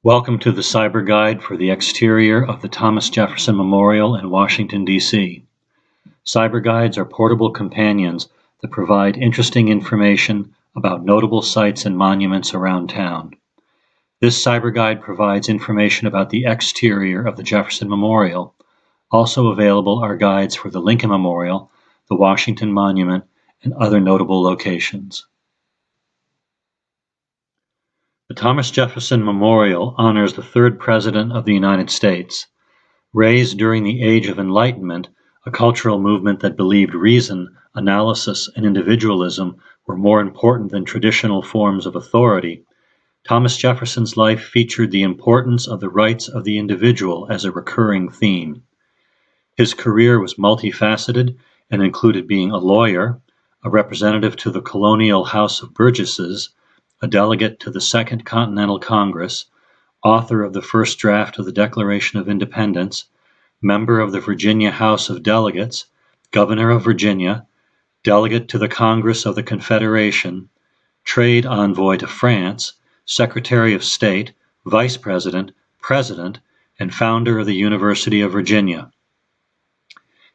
Welcome to the CyberGuide for the exterior of the Thomas Jefferson Memorial in Washington, D.C. CyberGuides are portable companions that provide interesting information about notable sites and monuments around town. This CyberGuide provides information about the exterior of the Jefferson Memorial. Also available are guides for the Lincoln Memorial, the Washington Monument, and other notable locations. The Thomas Jefferson Memorial honors the third President of the United States. Raised during the Age of Enlightenment, a cultural movement that believed reason, analysis, and individualism were more important than traditional forms of authority, Thomas Jefferson's life featured the importance of the rights of the individual as a recurring theme. His career was multifaceted and included being a lawyer, a representative to the colonial House of Burgesses, a delegate to the Second Continental Congress, author of the first draft of the Declaration of Independence, member of the Virginia House of Delegates, governor of Virginia, delegate to the Congress of the Confederation, trade envoy to France, Secretary of State, Vice President, President, and founder of the University of Virginia.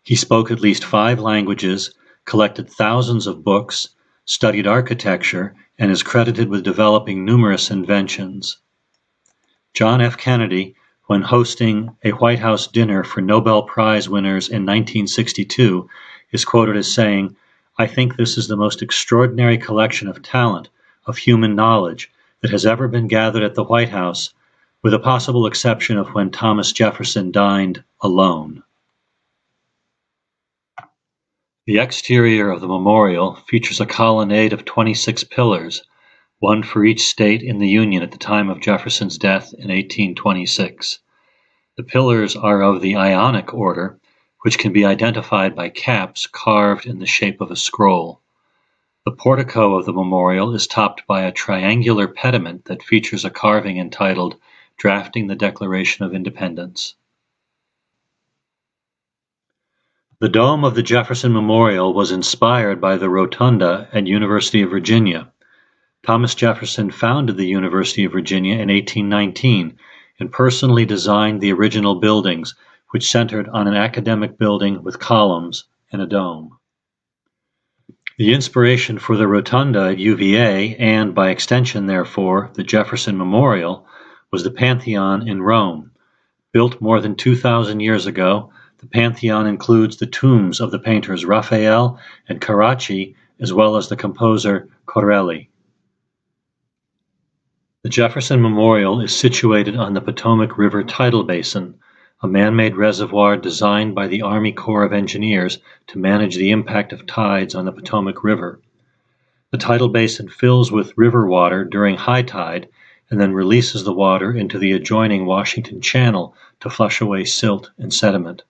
He spoke at least 5 languages, collected thousands of books, studied architecture, and is credited with developing numerous inventions. John F. Kennedy, when hosting a White House dinner for Nobel Prize winners in 1962, is quoted as saying, "I think this is the most extraordinary collection of talent, of human knowledge, that has ever been gathered at the White House, with a possible exception of when Thomas Jefferson dined alone." The exterior of the memorial features a colonnade of 26 pillars, one for each state in the Union at the time of Jefferson's death in 1826. The pillars are of the Ionic order, which can be identified by caps carved in the shape of a scroll. The portico of the memorial is topped by a triangular pediment that features a carving entitled "Drafting the Declaration of Independence." The dome of the Jefferson Memorial was inspired by the rotunda at University of Virginia. Thomas Jefferson founded the University of Virginia in 1819 and personally designed the original buildings, which centered on an academic building with columns and a dome. The inspiration for the rotunda at UVA, and by extension, therefore, the Jefferson Memorial, was the Pantheon in Rome. Built more than 2,000 years ago, the Pantheon includes the tombs of the painters Raphael and Carracci, as well as the composer Corelli. The Jefferson Memorial is situated on the Potomac River tidal basin, a man-made reservoir designed by the Army Corps of Engineers to manage the impact of tides on the Potomac River. The tidal basin fills with river water during high tide and then releases the water into the adjoining Washington Channel to flush away silt and sediment.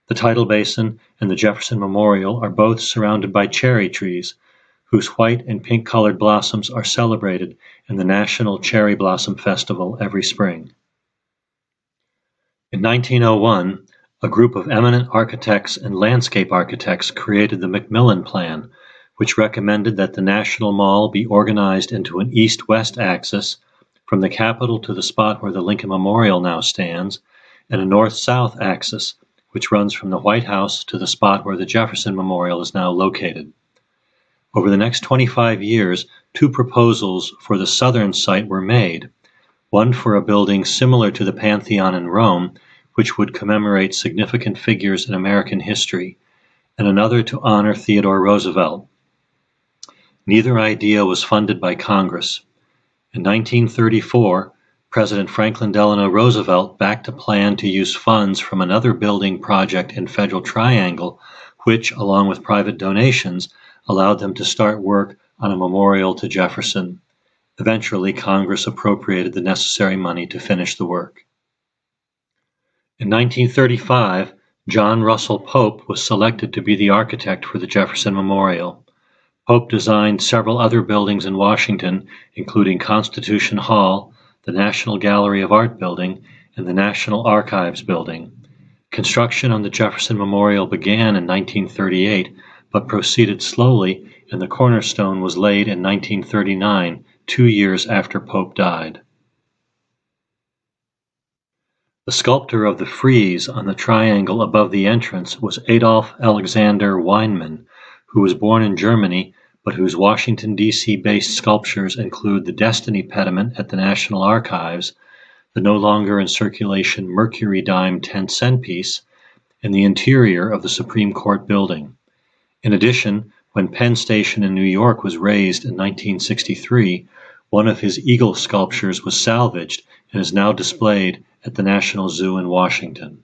The tidal basin and the Jefferson Memorial are both surrounded by cherry trees, whose white and pink-colored blossoms are celebrated in the National Cherry Blossom Festival every spring. In 1901, a group of eminent architects and landscape architects created the Macmillan Plan, which recommended that the National Mall be organized into an east-west axis from the Capitol to the spot where the Lincoln Memorial now stands, and a north-south axis, which runs from the White House to the spot where the Jefferson Memorial is now located. Over the next 25 years, 2 proposals for the southern site were made, one for a building similar to the Pantheon in Rome, which would commemorate significant figures in American history, and another to honor Theodore Roosevelt. Neither idea was funded by Congress. In 1934, President Franklin Delano Roosevelt backed a plan to use funds from another building project in Federal Triangle, which, along with private donations, allowed them to start work on a memorial to Jefferson. Eventually, Congress appropriated the necessary money to finish the work. In 1935, John Russell Pope was selected to be the architect for the Jefferson Memorial. Pope designed several other buildings in Washington, including Constitution Hall, the National Gallery of Art building, and the National Archives building. Construction on the Jefferson Memorial began in 1938, but proceeded slowly, and the cornerstone was laid in 1939, 2 years after Pope died. The sculptor of the frieze on the triangle above the entrance was Adolf Alexander Weinmann, who was born in Germany, but whose Washington, D.C.-based sculptures include the Destiny pediment at the National Archives, the no longer in circulation Mercury dime 10-cent piece, and the interior of the Supreme Court building. In addition, when Penn Station in New York was razed in 1963, one of his eagle sculptures was salvaged and is now displayed at the National Zoo in Washington.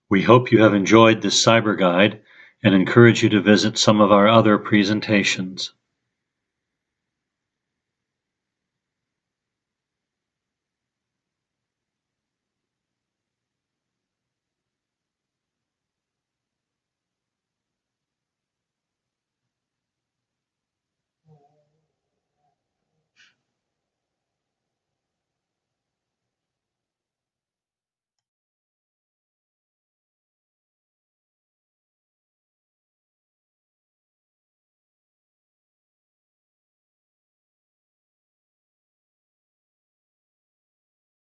We hope you have enjoyed this CyberGuide and encourage you to visit some of our other presentations.